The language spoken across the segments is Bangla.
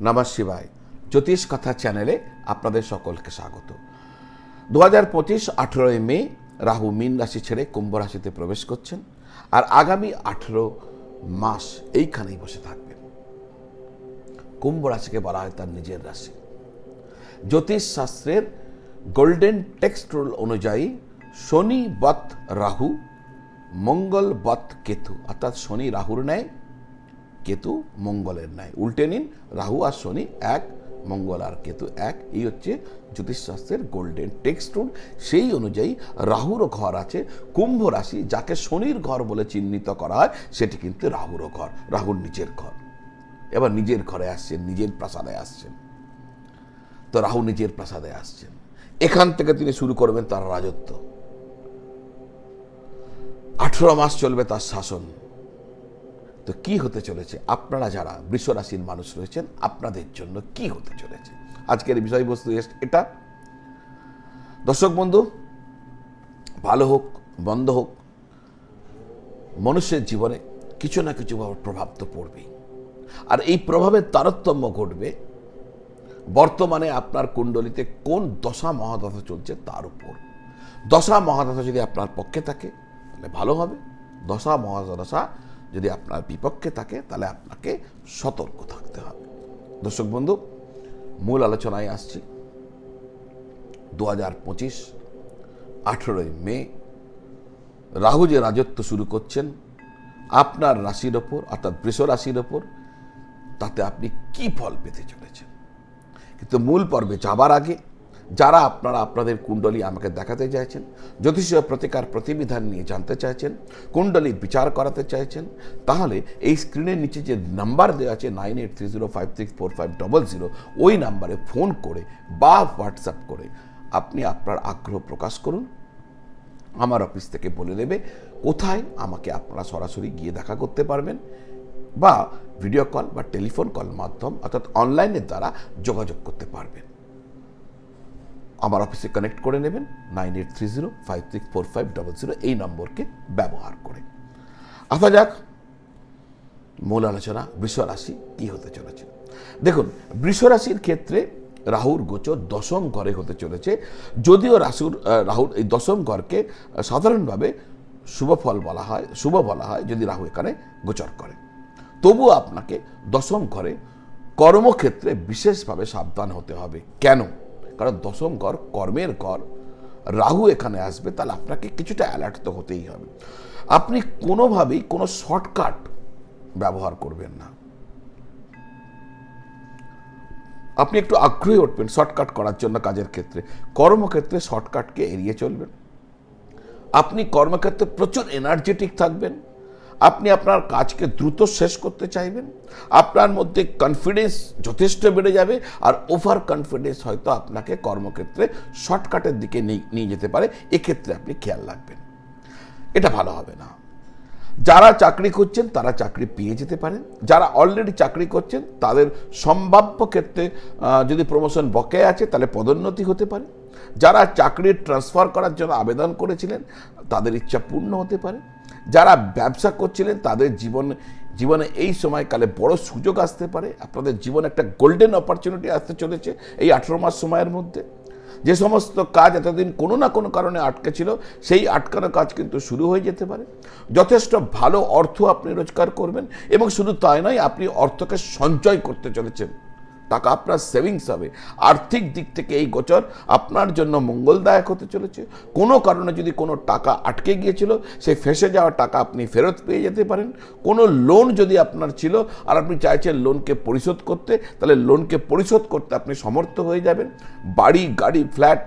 নমঃ শিবায়। জ্যোতিষ কথা চ্যানেলে আপনাদের সকলকে স্বাগত। 2025 18 মে রাহু মীন রাশি ছেড়ে কুম্ভ রাশিতে প্রবেশ করছেন, আর আগামী 18 মাস এইখানেই বসে থাকবেন। কুম্ভ রাশিকে বলা হয় তার নিজের রাশি। জ্যোতিষ শাস্ত্রের গোল্ডেন টেক্সট রুল অনুযায়ী শনি বৎ রাহু, মঙ্গল বৎ কেতু, অর্থাৎ শনি রাহুর ন্যায়, কেতু মঙ্গলের ন্যায়। উল্টে নিন, রাহু আর শনি এক, মঙ্গল আর কেতু এক। এই হচ্ছে জ্যোতিষশাস্ত্রের গোল্ডেন টেক্সট রুল। সেই অনুযায়ী রাহুরও ঘর আছে কুম্ভ রাশি, যাকে শনির ঘর বলে চিহ্নিত করা হয়, সেটি কিন্তু রাহুরও ঘর, রাহুর নিজের ঘর। এবার নিজের ঘরে আসছেন, নিজের প্রাসাদে আসছেন। তো রাহু নিজের প্রাসাদে আসছেন, এখান থেকে তিনি শুরু করবেন তার রাজত্ব। 18 মাস চলবে তার শাসন। তো কি হতে চলেছে, আপনারা যারা বৃষ রাশির মানুষ রয়েছেন, আপনাদের জন্য কি হতে চলেছে আজকের বিষয়বস্তু এটা। দর্শক বন্ধু, ভালো হোক মন্দ হোক, মানুষের জীবনে কিছু না কিছু প্রভাব তো পড়বেই। আর এই প্রভাবের তারতম্য ঘটবে বর্তমানে আপনার কুণ্ডলিতে কোন দশা মহাদশা চলছে তার উপর। দশা মহাদশা যদি আপনার পক্ষে থাকে তাহলে ভালো হবে, দশা মহাদশা যদি আপনার বিপক্ষে থাকে তাহলে আপনাকে সতর্ক থাকতে হবে। দর্শক বন্ধু, মূল আলোচনায় আসছি। 2025 18 মে রাহু যে রাজত্ব শুরু করছেন আপনার রাশির ওপর, অর্থাৎ বৃষ রাশির ওপর, তাতে আপনি কি ফল পেতে চলেছেন। কিন্তু মূল পর্বে যাবার আগে যারা আপনারা আপনাদের কুণ্ডলী আমাকে দেখাতে চাইছেন, জ্যোতিষীয় প্রতিকার প্রতিবিধান নিয়ে জানতে চাইছেন, কুণ্ডলী বিচার করাতে চাইছেন, তাহলে এই স্ক্রিনের নিচে যে নাম্বার দেওয়া আছে 9830564500, ওই নাম্বারে ফোন করে বা হোয়াটসঅ্যাপ করে আপনি আপনার আগ্রহ প্রকাশ করুন। আমার অফিস থেকে বলে দেবে কোথায় আমাকে আপনারা সরাসরি গিয়ে দেখা করতে পারবেন, বা ভিডিও কল বা টেলিফোন কল মাধ্যম, অর্থাৎ অনলাইনের দ্বারা যোগাযোগ করতে পারবেন। আমার অফিসে কানেক্ট করে নেবেন 9830564500 এই নম্বরকে ব্যবহার করে। আসা যাক মূল আলোচনা, বৃষ রাশি কি হতে চলেছে। দেখুন, বৃষ রাশির ক্ষেত্রে রাহুর গোচর দশম ঘরে হতে চলেছে। যদিও রাহুর এই দশম ঘরকে সাধারণভাবে শুভ বলা হয় যদি রাহু এখানে গোচর করে, তবুও আপনাকে দশম ঘরে কর্মক্ষেত্রে বিশেষভাবে সাবধান হতে হবে। কেন? কারণ দশম ঘর কর্মের ঘর, রাহু এখানে আসবে, তাহলে আপনাকে কিছুটা অ্যালার্ট তো হতেই হবে। আপনি কোনোভাবেই কোনো শর্টকাট ব্যবহার করবেন না। আপনি একটু আগ্রহী উঠবেন শর্টকাট করার জন্য কাজের ক্ষেত্রে। কর্মক্ষেত্রে শর্টকাটকে এড়িয়ে চলবেন। আপনি কর্মক্ষেত্রে প্রচুর এনার্জেটিক থাকবেন। আপনি আপনার কাজকে দ্রুত শেষ করতে চাইবেন। আপনার মধ্যে কনফিডেন্স যথেষ্ট বেড়ে যাবে, আর ওভার কনফিডেন্স হয়তো আপনাকে কর্মক্ষেত্রে শর্টকাটের দিকে নিয়ে যেতে পারে। এক্ষেত্রে আপনি খেয়াল রাখবেন, এটা ভালো হবে না। যারা চাকরি করছেন তারা চাকরি পেয়ে যেতে পারেন। যারা অলরেডি চাকরি করছেন তাদের সম্ভাব্য ক্ষেত্রে যদি প্রমোশন বকেয়া আছে তাহলে পদোন্নতি হতে পারে। যারা চাকরির ট্রান্সফার করার জন্য আবেদন করেছিলেন তাদের ইচ্ছা পূর্ণ হতে পারে। যারা ব্যবসা করছিলেন তাদের জীবনে এই সময়কালে বড় সুযোগ আসতে পারে। আপনাদের জীবনে একটা গোল্ডেন অপরচুনিটি আসতে চলেছে এই 18 মাস সময়ের মধ্যে। যে সমস্ত কাজ এতদিন কোনো না কোনো কারণে আটকে ছিল, সেই আটকানো কাজ কিন্তু শুরু হয়ে যেতে পারে। যথেষ্ট ভালো অর্থ আপনি রোজগার করবেন, এবং শুধু তাই নয়, আপনি অর্থকে সঞ্চয় করতে চলেছেন। টাকা আপনার সেভিংস হবে। আর্থিক দিক থেকে এই গোচর আপনার জন্য মঙ্গলদায়ক হতে চলেছে। কোনো কারণে যদি কোনো টাকা আটকে গিয়েছিল, সেই ফেঁসে যাওয়া টাকা আপনি ফেরত পেয়ে যেতে পারেন। কোনো লোন যদি আপনার ছিল আর আপনি চাইছেন লোনকে পরিশোধ করতে, তাহলে লোনকে পরিশোধ করতে আপনি সমর্থ হয়ে যাবেন। বাড়ি, গাড়ি, ফ্ল্যাট,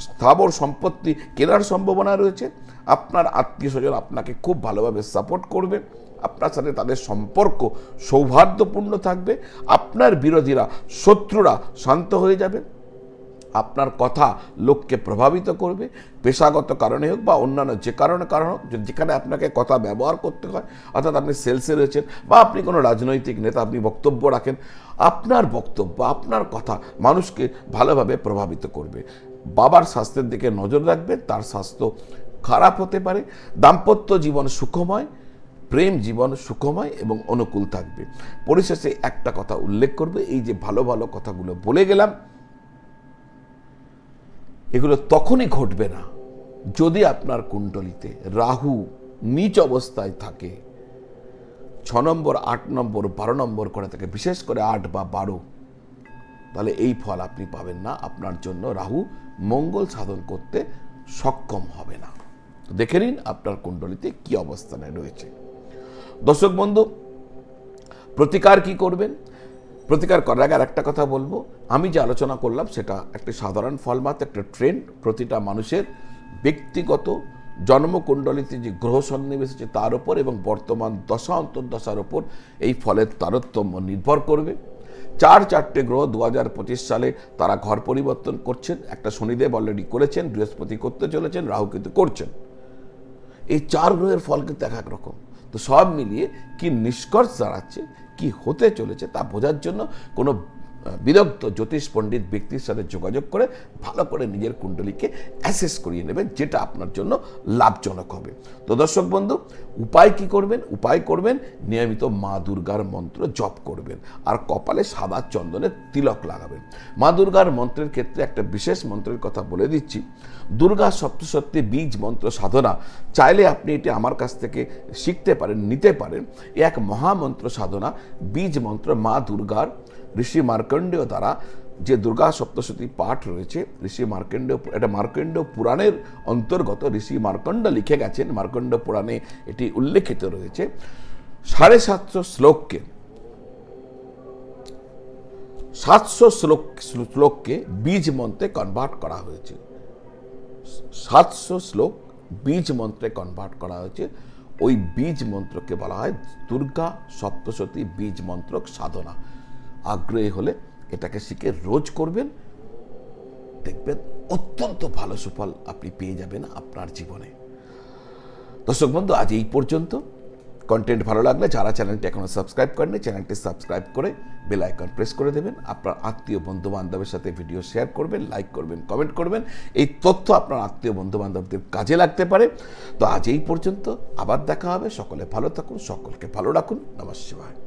স্থাবর সম্পত্তি কেনার সম্ভাবনা রয়েছে। আপনার আত্মীয় স্বজন আপনাকে খুব ভালোভাবে সাপোর্ট করবে। আপনার সাথে তাদের সম্পর্ক সৌহার্দ্যপূর্ণ থাকবে। আপনার বিরোধীরা, শত্রুরা শান্ত হয়ে যাবে। আপনার কথা লোককে প্রভাবিত করবে, পেশাগত কারণে হোক বা অন্যান্য যে কারণ হোক, যেখানে আপনাকে কথা ব্যবহার করতে হয়, অর্থাৎ আপনি সেলসে রয়েছেন বা আপনি কোনো রাজনৈতিক নেতা, আপনি বক্তব্য রাখেন, আপনার বক্তব্য, আপনার কথা মানুষকে ভালোভাবে প্রভাবিত করবে। বাবার স্বাস্থ্যের দিকে নজর রাখবেন, তার স্বাস্থ্য খারাপ হতে পারে। দাম্পত্য জীবন সুখময়, প্রেম জীবন সুখময় এবং অনুকূল থাকবে। পরিশেষে একটা কথা উল্লেখ করবে, এই যে ভালো ভালো কথাগুলো বলে গেলাম, এগুলো তখনই ঘটবে না যদি আপনার কুণ্ডলিতে রাহু নীচ অবস্থায় থাকে, 6 নম্বর, 8 নম্বর, 12 নম্বর করে থাকে, বিশেষ করে 8 বা 12, তাহলে এই ফল আপনি পাবেন না। আপনার জন্য রাহু মঙ্গল সাধন করতে সক্ষম হবে না। তো দেখে নিন আপনার কুণ্ডলিতে কি অবস্থানে রয়েছে। দর্শক বন্ধু, প্রতিকার কি করবেন? প্রতিকার করার আগে আর একটা কথা বলবো, আমি যে আলোচনা করলাম সেটা একটা সাধারণ ফল মাত্র, একটা ট্রেন্ড। প্রতিটা মানুষের ব্যক্তিগত জন্মকুণ্ডলিতে যে গ্রহ সন্নিবেশ আছে তার উপর এবং বর্তমান দশা অন্তর্দশার উপর এই ফলের তারতম্য নির্ভর করবে। 4 গ্রহ 2025 সালে তারা ঘর পরিবর্তন করছেন। একটা শনিদেব অলরেডি করেছেন, বৃহস্পতি করতে চলেছেন, রাহু কিন্তু করছেন। এই 4 গ্রহের ফল কিন্তু এক এক রকম। তো সব মিলিয়ে কি নিষ্কর্ষ দাঁড়াচ্ছে, কি হতে চলেছে তা বোঝার জন্য কোনো বিদগ্ধ জ্যোতিষ পণ্ডিত ব্যক্তির সাথে যোগাযোগ করে ভালো করে নিজের কুণ্ডলীকে অ্যাসেস করিয়ে নেবেন, যেটা আপনার জন্য লাভজনক হবে। তো দর্শক বন্ধু, উপায় কি করবেন? উপায় করবেন নিয়মিত মা দুর্গার মন্ত্র জপ করবেন আর কপালে সাদা চন্দনের তিলক লাগাবেন। মা দুর্গার মন্ত্রের ক্ষেত্রে একটা বিশেষ মন্ত্রের কথা বলে দিচ্ছি, দুর্গা সপ্তশতী বীজ মন্ত্র সাধনা। চাইলে আপনি এটি আমার কাছ থেকে শিখতে পারেন, নিতে পারেন। এক মহামন্ত্র সাধনা, বীজ মন্ত্র মা দুর্গার ঋষি মার্কণ্ডেয় দ্বারা যে দুর্গা সপ্তশতী পাঠ রয়েছে, ঋষি মার্কণ্ডেয়, এটা মার্কণ্ডেয় পুরাণের অন্তর্গত। ঋষি মার্কণ্ড লিখে গেছেন, মার্কণ্ড পুরাণে এটি উল্লেখিত রয়েছে। 750 শ্লোককে 700 শ্লোককে বীজ মন্ত্রে কনভার্ট করা হয়েছে। 700 শ্লোক বীজ মন্ত্রে কনভার্ট করা হয়েছে। ওই বীজ মন্ত্রকে বলা হয় দুর্গা সপ্তশতী বীজ মন্ত্র সাধনা। আগ্রহী হলে এটাকে শিখে রোজ করবেন, দেখবেন অত্যন্ত ভালো সুফল আপনি পেয়ে যাবেন আপনার জীবনে। দর্শক বন্ধু, আজ এই পর্যন্ত। কন্টেন্ট ভালো লাগলে যারা চ্যানেলটি এখনো সাবস্ক্রাইব করেননি, চ্যানেলটি সাবস্ক্রাইব করে বেল আইকন প্রেস করে দেবেন। আপনার আত্মীয় বন্ধু বান্ধবের সাথে ভিডিও শেয়ার করবেন, লাইক করবেন, কমেন্ট করবেন। এই তথ্য আপনার আত্মীয় বন্ধু বান্ধবদের কাজে লাগতে পারে। তো আজ এই পর্যন্ত, আবার দেখা হবে। সকলে ভালো থাকুন, সকলকে ভালো রাখুন। নমঃ শিবায়।